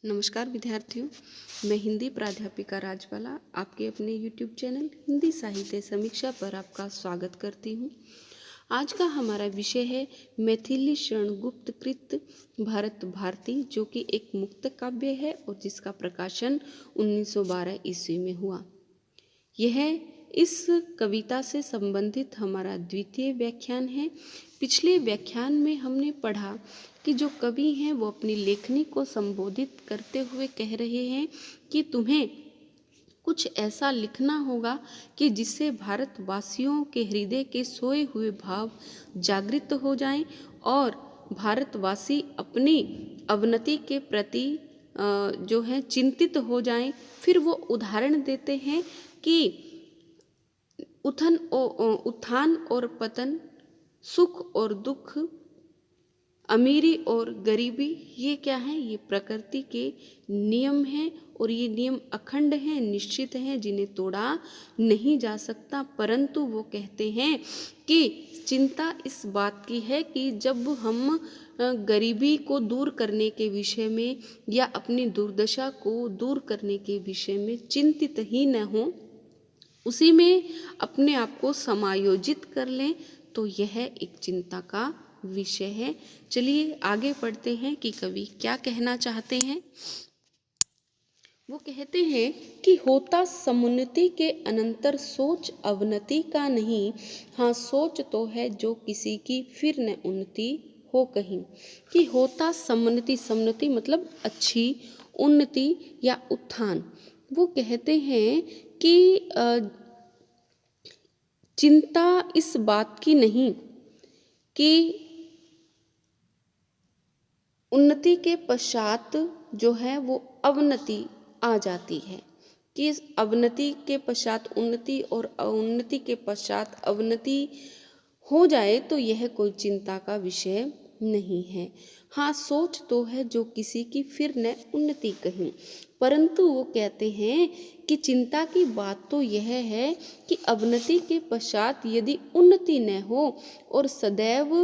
नमस्कार विद्यार्थियों, मैं हिंदी प्राध्यापिका राजबाला आपके अपने YouTube चैनल हिंदी साहित्य समीक्षा पर आपका स्वागत करती हूँ। आज का हमारा विषय है मैथिली शरण गुप्त कृत भारत भारती, जो कि एक मुक्त काव्य है और जिसका प्रकाशन 1912 ईस्वी में हुआ। यह इस कविता से संबंधित हमारा द्वितीय व्याख्यान है। पिछले व्याख्यान में हमने पढ़ा कि जो कवि हैं वो अपनी लेखनी को संबोधित करते हुए कह रहे हैं कि तुम्हें कुछ ऐसा लिखना होगा कि जिससे भारतवासियों के हृदय के सोए हुए भाव जागृत हो जाएं और भारतवासी अपनी अवनति के प्रति जो है चिंतित हो जाएं। फिर वो उदाहरण देते हैं कि उत्थान और पतन, सुख और दुख, अमीरी और गरीबी, ये क्या है? ये प्रकृति के नियम हैं और ये नियम अखंड हैं, निश्चित हैं, जिन्हें तोड़ा नहीं जा सकता। परंतु वो कहते हैं कि चिंता इस बात की है कि जब हम गरीबी को दूर करने के विषय में या अपनी दुर्दशा को दूर करने के विषय में चिंतित ही न हों, उसी में अपने आप को समायोजित कर लें, तो यह एक चिंता का विषय है। चलिए आगे पढ़ते हैं कि कवि क्या कहना चाहते हैं। वो कहते हैं कि होता समुन्नति के अनंतर सोच अवनति का नहीं, हाँ सोच तो है जो किसी की फिर न उन्नति हो कहीं। कि होता समुन्नति, समुन्नति मतलब अच्छी, उन्नति या उत्थान। वो कहते हैं कि चिंता इस बात की नहीं कि उन्नति के पश्चात जो है वो अवनति आ जाती है, कि इस अवनति के पश्चात उन्नति और उन्नति के पश्चात अवनति हो जाए तो यह कोई चिंता का विषय नहीं है। हाँ सोच तो है जो किसी की फिर न उन्नति कहीं। परंतु वो कहते हैं कि चिंता की बात तो यह है कि अवनति के पश्चात यदि उन्नति न हो और सदैव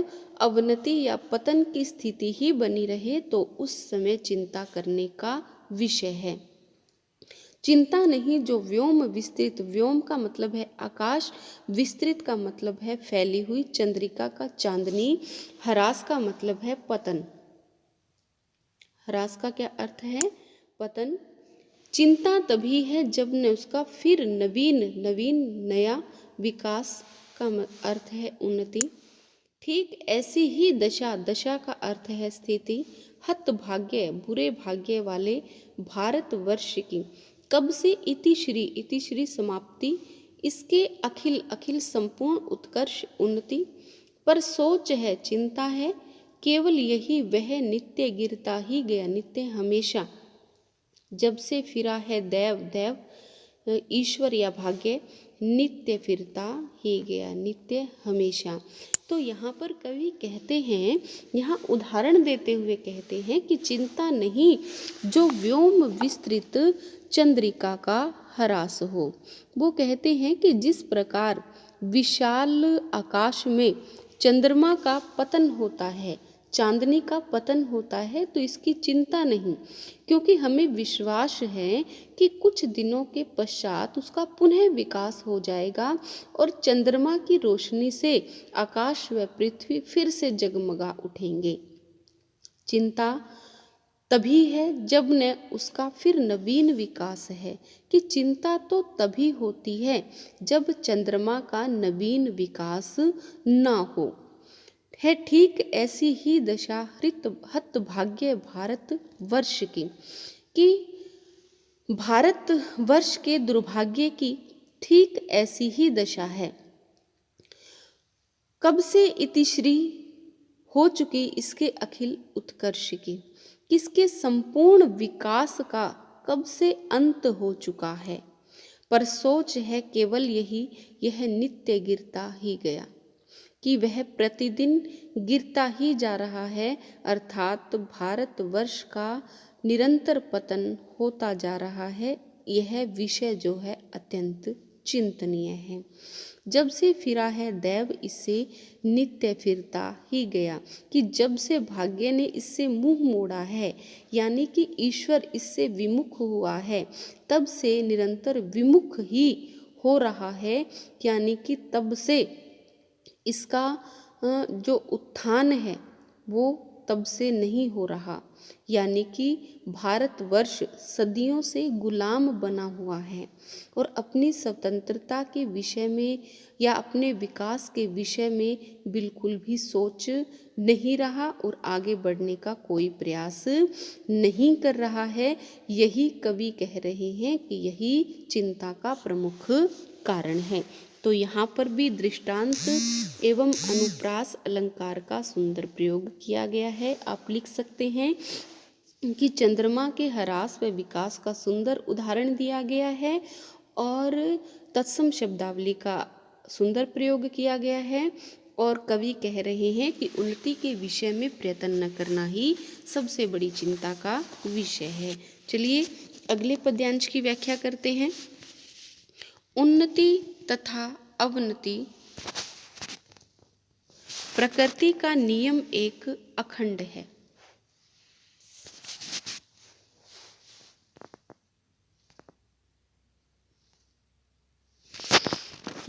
अवनति या पतन की स्थिति ही बनी रहे तो उस समय चिंता करने का विषय है। चिंता नहीं जो व्योम विस्तृत, व्योम का मतलब है आकाश, विस्तृत का मतलब है फैली हुई, चंद्रिका का चांदनी, ह्रास का मतलब है पतन। ह्रास का क्या अर्थ है? पतन। चिंता तभी है जब न उसका फिर नवीन, नवीन नया, विकास का अर्थ है उन्नति। ठीक ऐसी ही दशा, दशा का अर्थ है स्थिति, हत भाग्य, बुरे भाग्य वाले भारतवर्ष की कब से इतिश्री, इतिश्री समाप्ति, इसके अखिल, अखिल संपूर्ण उत्कर्ष उन्नति पर सोच है, चिंता है, केवल यही वह नित्य गिरता ही गया, नित्य हमेशा, जब से फिरा है दैव, दैव ईश्वर या भाग्य, नित्य फिरता ही गया, नित्य हमेशा। तो यहाँ पर कवि कहते हैं, यहाँ उदाहरण देते हुए कहते हैं कि चिंता नहीं जो व्योम विस्तृत चंद्रिका का ह्रास हो। वो कहते हैं कि जिस प्रकार विशाल आकाश में चंद्रमा का पतन होता है, चांदनी का पतन होता है, तो इसकी चिंता नहीं, क्योंकि हमें विश्वास है कि कुछ दिनों के पश्चात उसका पुनः विकास हो जाएगा और चंद्रमा की रोशनी से आकाश व पृथ्वी फिर से जगमगा उठेंगे। चिंता तभी है जब न उसका फिर नवीन विकास है, कि चिंता तो तभी होती है जब चंद्रमा का नवीन विकास ना हो। है ठीक ऐसी ही दशा हत भाग्य भारत वर्ष की, कि भारत वर्ष के दुर्भाग्य की ठीक ऐसी ही दशा है। कब से इतिश्री हो चुकी इसके अखिल उत्कर्ष की, किसके संपूर्ण विकास का कब से अंत हो चुका है। पर सोच है केवल यही, यह नित्य गिरता ही गया, कि वह प्रतिदिन गिरता ही जा रहा है, अर्थात भारतवर्ष का निरंतर पतन होता जा रहा है। यह विषय जो है अत्यंत चिंतनीय है। जब से फिरा है दैव इससे नित्य फिरता ही गया, कि जब से भाग्य ने इससे मुंह मोड़ा है, यानी कि ईश्वर इससे विमुख हुआ है, तब से निरंतर विमुख ही हो रहा है, यानी कि तब से इसका जो उत्थान है वो तब से नहीं हो रहा, यानी कि भारतवर्ष सदियों से गुलाम बना हुआ है और अपनी स्वतंत्रता के विषय में या अपने विकास के विषय में बिल्कुल भी सोच नहीं रहा और आगे बढ़ने का कोई प्रयास नहीं कर रहा है। यही कवि कह रहे हैं कि यही चिंता का प्रमुख कारण है। तो यहाँ पर भी दृष्टांत एवं अनुप्रास अलंकार का सुंदर प्रयोग किया गया है। आप लिख सकते हैं कि चंद्रमा के ह्रास व विकास का सुंदर उदाहरण दिया गया है और तत्सम शब्दावली का सुंदर प्रयोग किया गया है और कवि कह रहे हैं कि उन्नति के विषय में प्रयत्न न करना ही सबसे बड़ी चिंता का विषय है। चलिए अगले पद्यांश की व्याख्या करते हैं। उन्नति तथा अवनति प्रकृति का नियम एक अखंड है।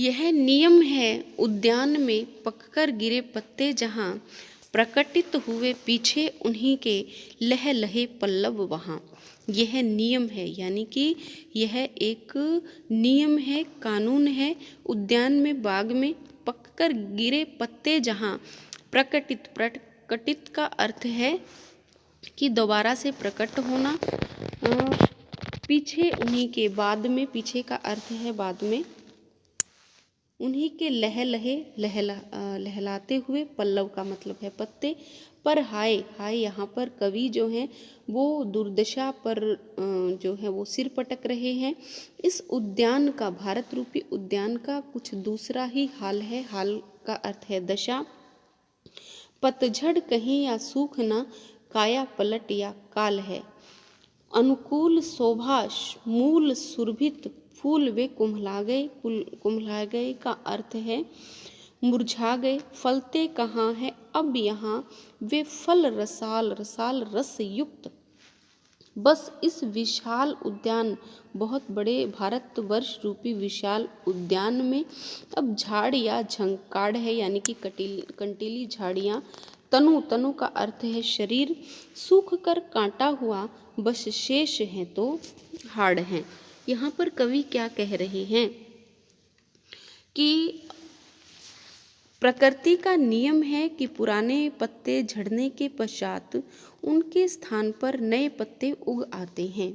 यह नियम है उद्यान में पककर गिरे पत्ते, जहाँ प्रकटित हुए पीछे उन्हीं के लहलहे पल्लव वहाँ। यह नियम है, यानी कि यह एक नियम है, कानून है। उद्यान में, बाग में पककर गिरे पत्ते जहाँ प्रकटित, प्रकटित का अर्थ है कि दोबारा से प्रकट होना, पीछे उन्हीं के, बाद में, पीछे का अर्थ है बाद में, उन्हीं के लहलहे, लहलाते हुए, पल्लव का मतलब है पत्ते। पर हाय, हाय यहाँ पर कवि जो हैं वो दुर्दशा पर जो है वो सिर पटक रहे हैं। इस उद्यान का, भारत रूपी उद्यान का कुछ दूसरा ही हाल है। हाल का अर्थ है दशा। पतझड़ कहीं या सूख न, काया पलट या काल है। अनुकूल शोभा मूल सुरभित, फूल वे कुम्हला गए का अर्थ है मुरझा गए। फलते कहाँ है अब यहाँ वे फल, रसाल, रसाल रस युक्त। बस इस विशाल उद्यान, बहुत बड़े भारतवर्ष रूपी विशाल उद्यान में अब झाड़ या झंकाड़ है, यानी कि कंटीली झाड़ियाँ। तनु, तनु का अर्थ है शरीर, सूख कर कांटा हुआ, बस शेष हैं तो हाड़ हैं। यहाँ पर कवि क्या कह रहे हैं कि प्रकृति का नियम है कि पुराने पत्ते झड़ने के पश्चात उनके स्थान पर नए पत्ते उग आते हैं,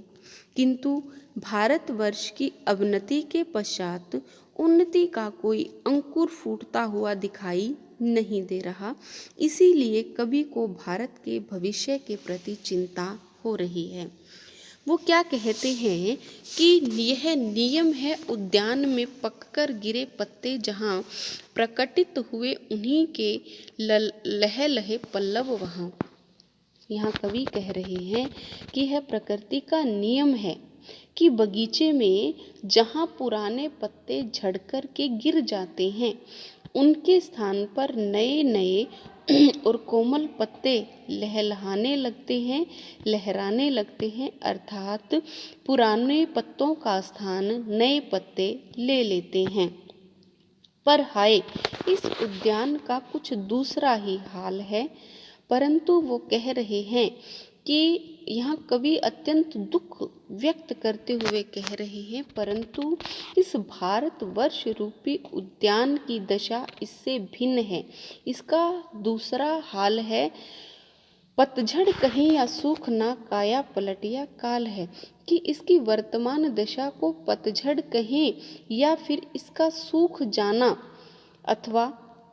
किंतु भारतवर्ष की अवनति के पश्चात उन्नति का कोई अंकुर फूटता हुआ दिखाई नहीं दे रहा। इसीलिए कवि को भारत के भविष्य के प्रति चिंता हो रही है। वो क्या कहते हैं कि यह नियम है उद्यान में पककर गिरे पत्ते, जहाँ प्रकटित हुए उन्हीं के लहे पल्लव वहाँ। यहाँ कवि कह रहे हैं कि यह प्रकृति का नियम है कि बगीचे में जहाँ पुराने पत्ते झड़कर के गिर जाते हैं, उनके स्थान पर नए नए और कोमल पत्ते लहलहाने लगते हैं, लहराने लगते हैं, अर्थात पुराने पत्तों का स्थान नए पत्ते ले लेते हैं। पर हाय, इस उद्यान का कुछ दूसरा ही हाल है। परंतु वो कह रहे हैं कि यहाँ कवि अत्यंत दुख व्यक्त करते हुए कह रहे हैं, परंतु इस भारतवर्ष रूपी उद्यान की दशा इससे भिन्न है। इसका दूसरा हाल है, पतझड़ कहीं या सूख ना, काया पलट या काल है, कि इसकी वर्तमान दशा को पतझड़ कहें या फिर इसका सूख जाना अथवा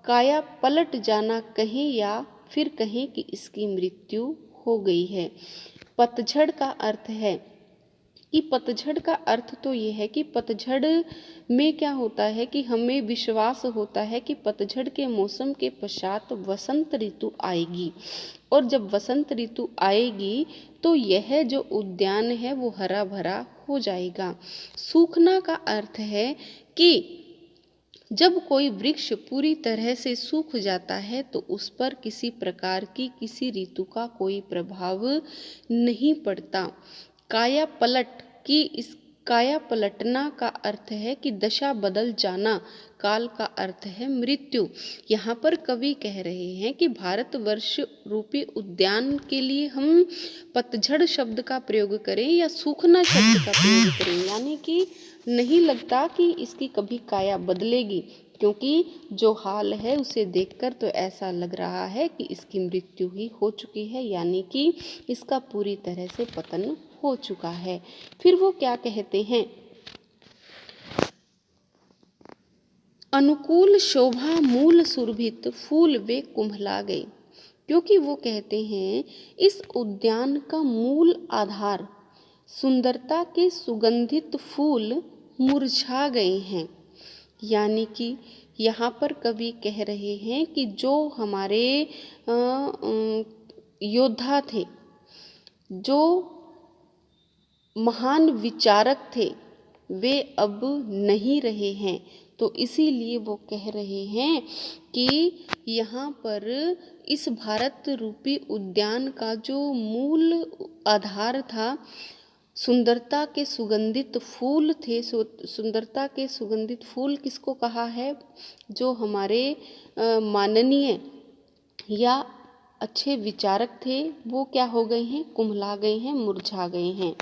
काया पलट जाना कहें, या फिर कहें कि इसकी मृत्यु हो गई है। पतझड़ का अर्थ है कि पतझड़ का अर्थ तो ये है कि पतझड़ में क्या होता है कि हमें विश्वास होता है कि पतझड़ के मौसम के पश्चात वसंत ऋतु आएगी, और जब वसंत ऋतु आएगी तो यह जो उद्यान है वो हरा भरा हो जाएगा। सूखना का अर्थ है कि जब कोई वृक्ष पूरी तरह से सूख जाता है तो उस पर किसी प्रकार की किसी ऋतु का कोई प्रभाव नहीं पड़ता। काया पलट की इस काया पलटना का अर्थ है कि दशा बदल जाना। काल का अर्थ है मृत्यु। यहाँ पर कवि कह रहे हैं कि भारतवर्ष रूपी उद्यान के लिए हम पतझड़ शब्द का प्रयोग करें या सूखना शब्द का प्रयोग करें, यानी कि नहीं लगता कि इसकी कभी काया बदलेगी, क्योंकि जो हाल है उसे देखकर तो ऐसा लग रहा है कि इसकी मृत्यु ही हो चुकी है, यानी कि इसका पूरी तरह से पतन हो चुका है। फिर वो क्या कहते हैं, अनुकूल शोभा मूल सुरभित फूल वे कुम्हला गए, क्योंकि वो कहते हैं इस उद्यान का मूल आधार सुंदरता के सुगंधित फूल मुरझा गए हैं। यानी कि यहाँ पर कवि कह रहे हैं कि जो हमारे योद्धा थे, जो महान विचारक थे, वे अब नहीं रहे हैं। तो इसीलिए वो कह रहे हैं कि यहाँ पर इस भारत रूपी उद्यान का जो मूल आधार था, सुंदरता के सुगंधित फूल थे। सुंदरता के सुगंधित फूल किसको कहा है, जो हमारे माननीय या अच्छे विचारक थे, वो क्या हो गए हैं, कुम्हला गए हैं, मुरझा गए हैं।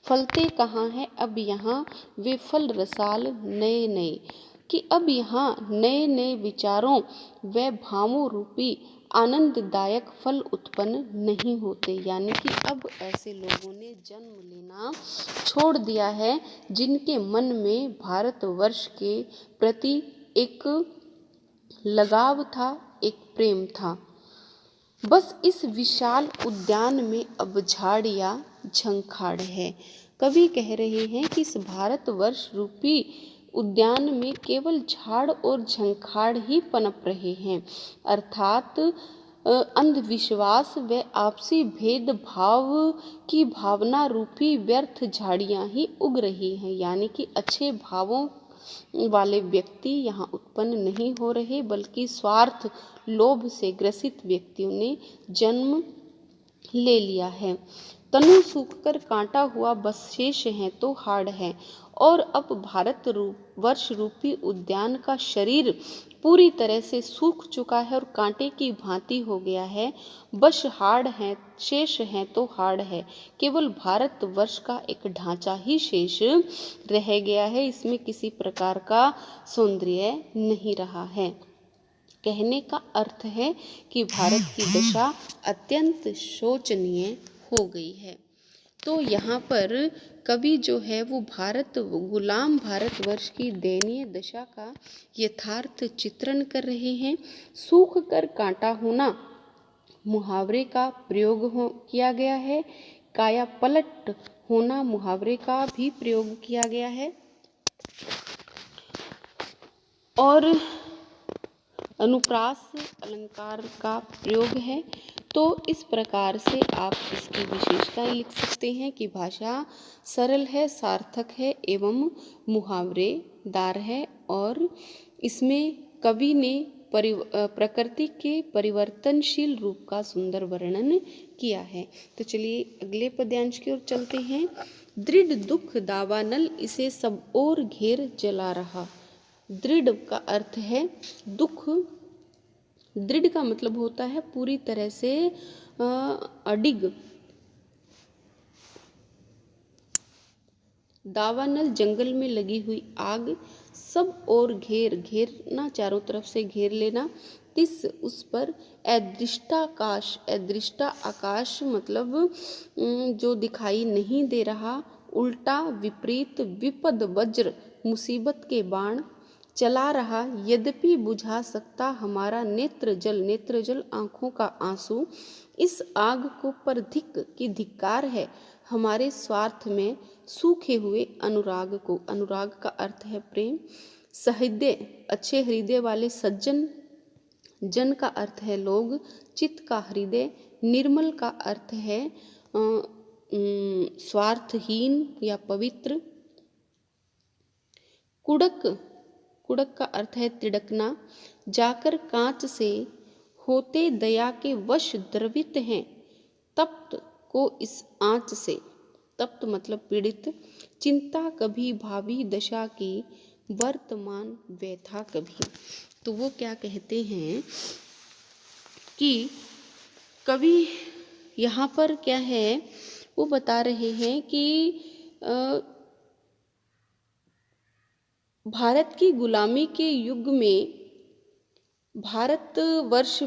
फलते कहाँ हैं अब यहाँ वे फल रसाल नए नए, कि अब यहाँ नए नए विचारों व भावों रूपी आनंददायक फल उत्पन्न नहीं होते। यानी कि अब ऐसे लोगों ने जन्म लेना छोड़ दिया है जिनके मन में भारतवर्ष के प्रति एक लगाव था, एक प्रेम था। बस इस विशाल उद्यान में अब झाड़ या झंखाड़ है। कवि कह रहे हैं कि इस भारतवर्ष रूपी उद्यान में केवल झाड़ और झंखाड़ ही पनप रहे हैं, अर्थात अंधविश्वास व आपसी भेदभाव की भावना रूपी व्यर्थ झाड़ियां ही उग रही हैं। यानी कि अच्छे भावों वाले व्यक्ति यहाँ उत्पन्न नहीं हो रहे, बल्कि स्वार्थ लोभ से ग्रसित व्यक्तियों ने जन्म ले लिया है। तनु सूखकर कांटा हुआ बस शेष है तो हाड़ है, और अब भारत वर्ष रूपी उद्यान का शरीर पूरी तरह से सूख चुका है और कांटे की भांति हो गया है। बस हाड़ है, शेष है तो हाड़ है। केवल भारत वर्ष का एक ढांचा ही शेष रह गया है, इसमें किसी प्रकार का सौंदर्य नहीं रहा है। कहने का अर्थ है कि भारत की दशा अत्यंत शोचनीय हो गई है। तो यहाँ पर कवि जो है वो गुलाम भारतवर्ष की दयनीय दशा का यथार्थ चित्रण कर रहे हैं। सूख कर कांटा होना मुहावरे का प्रयोग किया गया है। काया पलट होना मुहावरे का भी प्रयोग किया गया है, और अनुप्रास अलंकार का प्रयोग है। तो इस प्रकार से आप इसकी विशेषताएं लिख सकते हैं कि भाषा सरल है, सार्थक है एवं मुहावरेदार है, और इसमें कवि ने प्रकृति के परिवर्तनशील रूप का सुंदर वर्णन किया है। तो चलिए अगले पद्यांश की ओर चलते हैं। दृढ़ दुख दावानल इसे सब ओर घेर जला रहा। दृढ़ का अर्थ है दुख। दृढ़ का मतलब होता है पूरी तरह से अडिग। दावानल जंगल में लगी हुई आग, सब और घेरना, चारों तरफ से घेर लेना। तिस उस पर अदृष्टाकाश, अदृष्टा आकाश मतलब जो दिखाई नहीं दे रहा, उल्टा विपरीत विपद वज्र मुसीबत के बाण चला रहा, यद्यपि बुझा सकता हमारा नेत्र जल आंखों का आंसू। इस आग को पर धिक की धिक्कार है, हमारे स्वार्थ में सूखे हुए अनुराग को, अनुराग का अर्थ है प्रेम, सहृदय अच्छे हृदय वाले सज्जन, जन का अर्थ है लोग, चित्त का हृदय, निर्मल का अर्थ है स्वार्थहीन या पवित्र, कुड़क, कुड़क का अर्थ है तिड़कना, जाकर कांच से होते दया के वश द्रवित हैं, तप्त को इस आँच से, तप्त मतलब पीड़ित, चिंता कभी भावी दशा की, वर्तमान व्यथा कभी। तो वो क्या कहते हैं कि कवि यहाँ पर क्या है वो बता रहे हैं कि भारत की गुलामी के युग में भारतवर्ष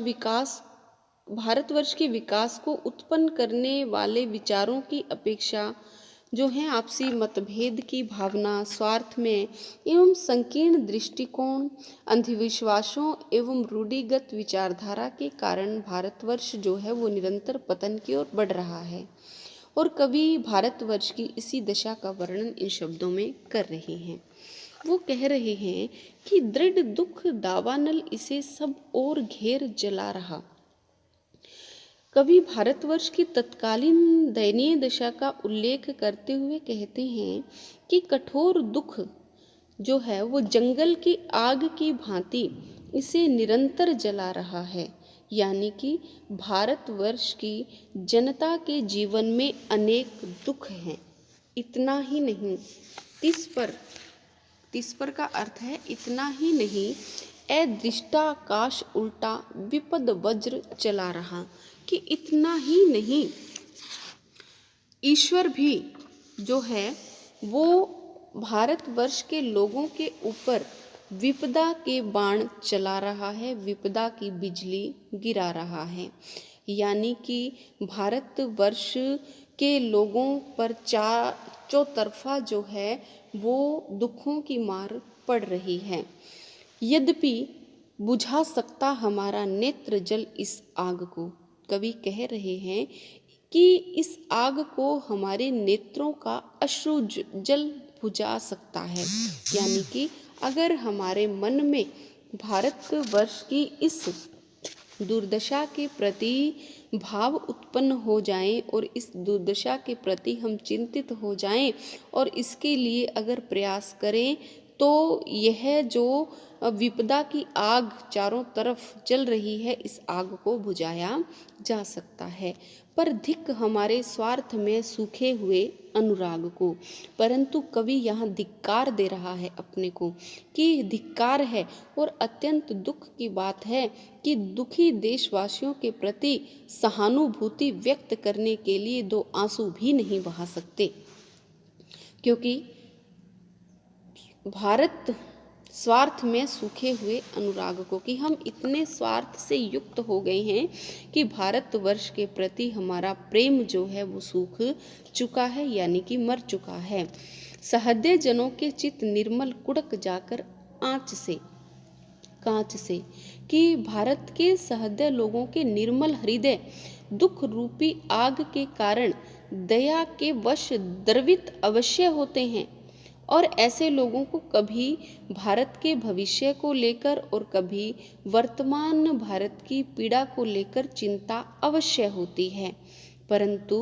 के विकास को उत्पन्न करने वाले विचारों की अपेक्षा जो है आपसी मतभेद की भावना, स्वार्थ में एवं संकीर्ण दृष्टिकोण, अंधविश्वासों एवं रूढ़िगत विचारधारा के कारण भारतवर्ष जो है वो निरंतर पतन की ओर बढ़ रहा है। और कवि भारतवर्ष की इसी दशा का वर्णन इन शब्दों में कर रहे हैं। वो कह रहे हैं कि दृढ़ दुख दावानल इसे सब और घेर जला रहा। कवि भारतवर्ष की तत्कालीन दयनीय दशा का उल्लेख करते हुए कहते हैं कि कठोर दुख जो है वो जंगल की आग की भांति इसे निरंतर जला रहा है, यानी कि भारतवर्ष की जनता के जीवन में अनेक दुख हैं। इतना ही नहीं, तिस पर का अर्थ है इतना ही नहीं, अदृष्टाकाश उल्टा विपद वज्र चला रहा, कि इतना ही नहीं ईश्वर भी जो है वो भारतवर्ष के लोगों के ऊपर विपदा के बाण चला रहा है, विपदा की बिजली गिरा रहा है, यानी कि भारतवर्ष के लोगों पर चौतरफा जो है वो दुखों की मार पड़ रही है। यद्यपि बुझा सकता हमारा नेत्र जल इस आग को, कवि कह रहे हैं कि इस आग को हमारे नेत्रों का अश्रु जल बुझा सकता है, यानी कि अगर हमारे मन में भारतवर्ष की इस दुर्दशा के प्रति भाव उत्पन्न हो जाएं और इस दुर्दशा के प्रति हम चिंतित हो जाएं और इसके लिए अगर प्रयास करें तो यह जो विपदा की आग चारों तरफ जल रही है, इस आग को बुझाया जा सकता है। पर धिक् हमारे स्वार्थ में सूखे हुए अनुराग को, परंतु कवि यहाँ धिक्कार दे रहा है अपने को कि धिक्कार है और अत्यंत दुख की बात है कि दुखी देशवासियों के प्रति सहानुभूति व्यक्त करने के लिए दो आंसू भी नहीं बहा सकते, क्योंकि भारत स्वार्थ में सूखे हुए अनुराग को, कि हम इतने स्वार्थ से युक्त हो गए हैं कि भारतवर्ष के प्रति हमारा प्रेम जो है वो सूख चुका है, यानी कि मर चुका है। सहृदय जनों के चित्त निर्मल कुड़क जाकर कांच से, कि भारत के सहृदय लोगों के निर्मल हृदय दुख रूपी आग के कारण दया के वश द्रवित अवश्य होते हैं, और ऐसे लोगों को कभी भारत के भविष्य को लेकर और कभी वर्तमान भारत की पीड़ा को लेकर चिंता अवश्य होती है, परंतु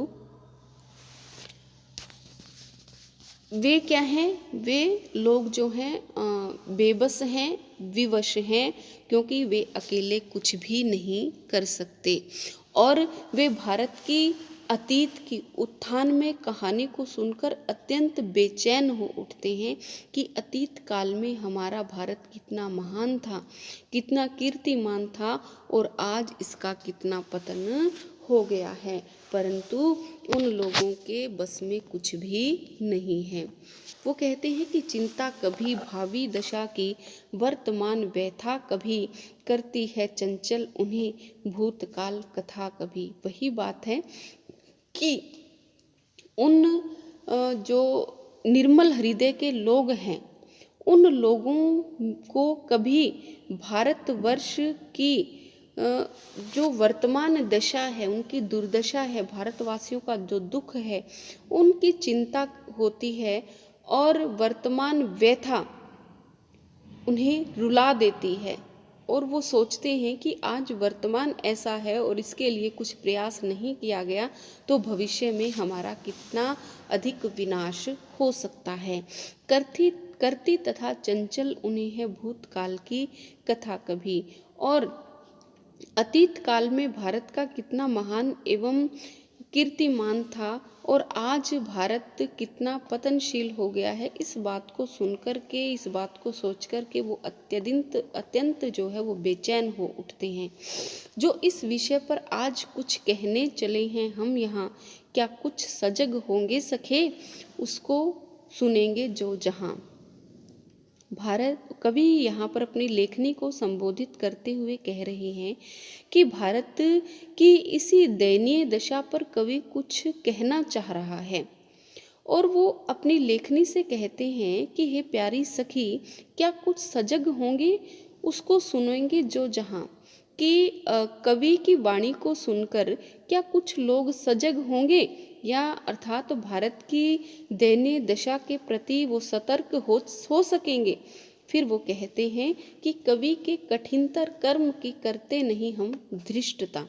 वे क्या हैं, वे लोग जो हैं बेबस हैं, विवश हैं, क्योंकि वे अकेले कुछ भी नहीं कर सकते और वे भारत की अतीत की उत्थान में कहानी को सुनकर अत्यंत बेचैन हो उठते हैं कि अतीत काल में हमारा भारत कितना महान था, कितना कीर्तिमान था और आज इसका कितना पतन हो गया है, परंतु उन लोगों के बस में कुछ भी नहीं है। वो कहते हैं कि चिंता कभी भावी दशा की, वर्तमान व्यथा कभी करती है चंचल उन्हें भूतकाल कथा कभी। वही बात है कि उन जो निर्मल हृदय के लोग हैं, उन लोगों को कभी भारतवर्ष की जो वर्तमान दशा है, उनकी दुर्दशा है, भारतवासियों का जो दुख है, उनकी चिंता होती है और वर्तमान व्यथा उन्हें रुला देती है और वो सोचते हैं कि आज वर्तमान ऐसा है और इसके लिए कुछ प्रयास नहीं किया गया तो भविष्य में हमारा कितना अधिक विनाश हो सकता है। करती करती तथा चंचल उन्हें है भूतकाल की कथा कभी, और अतीत काल में भारत का कितना महान एवं कीर्तिमान था और आज भारत कितना पतनशील हो गया है, इस बात को सुनकर के, इस बात को सोच कर के वो अत्यंत जो है वो बेचैन हो उठते हैं। जो इस विषय पर आज कुछ कहने चले हैं हम यहाँ, क्या कुछ सजग होंगे सखे, उसको सुनेंगे जो जहाँ। भारत कवि यहाँ पर अपनी लेखनी को संबोधित करते हुए कह रहे हैं कि भारत की इसी दयनीय दशा पर कवि कुछ कहना चाह रहा है और वो अपनी लेखनी से कहते हैं कि हे प्यारी सखी, क्या कुछ सजग होंगे, उसको सुनेंगे जो जहाँ। कि कवि की वाणी को सुनकर क्या कुछ लोग सजग होंगे, या अर्थात भारत की दयनीय दशा के प्रति वो सतर्क हो सकेंगे। फिर वो कहते हैं कि कवि के कठिनतर कर्म की करते नहीं हम धृष्टता,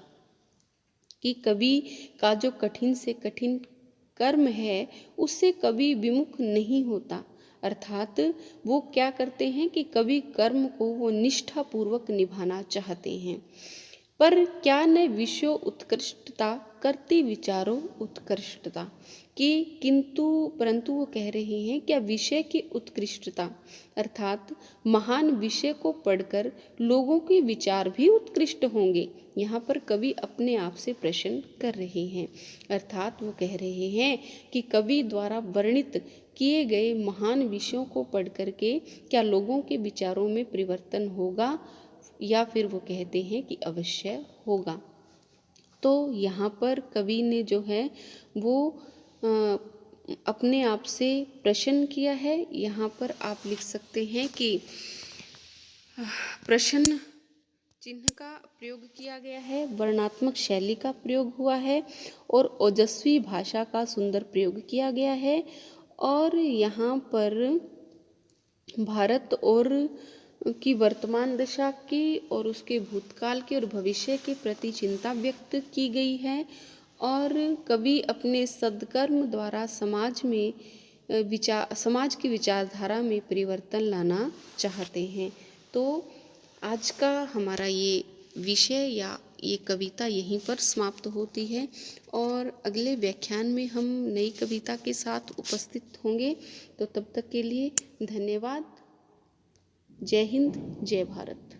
कि कवि का जो कठिन से कठिन कर्म है उससे कवि विमुख नहीं होता, अर्थात वो क्या करते हैं कि कवि कर्म को वो निष्ठापूर्वक निभाना चाहते हैं। पर क्या न विषयो उत्कृष्टता करती विचारों उत्कृष्टता, कि किंतु परंतु वो कह रहे हैं क्या विषय की उत्कृष्टता, अर्थात महान विषय को पढ़कर लोगों के विचार भी उत्कृष्ट होंगे। यहाँ पर कवि अपने आप से प्रश्न कर रहे हैं, अर्थात वो कह रहे हैं कि कवि द्वारा वर्णित किए गए महान विषयों को पढ़ करके क्या लोगों के विचारों में परिवर्तन होगा, या फिर वो कहते हैं कि अवश्य होगा। तो यहाँ पर कवि ने जो है वो अपने आप से प्रश्न किया है। यहाँ पर आप लिख सकते हैं कि प्रश्न चिन्ह का प्रयोग किया गया है, वर्णात्मक शैली का प्रयोग हुआ है और ओजस्वी भाषा का सुंदर प्रयोग किया गया है। और यहाँ पर भारत और की वर्तमान दशा की और उसके भूतकाल के और भविष्य के प्रति चिंता व्यक्त की गई है और कवि अपने सद्कर्म द्वारा समाज की विचारधारा में परिवर्तन लाना चाहते हैं। तो आज का हमारा ये विषय या ये कविता यहीं पर समाप्त होती है और अगले व्याख्यान में हम नई कविता के साथ उपस्थित होंगे। तो तब तक के लिए धन्यवाद। जय हिंद, जय भारत।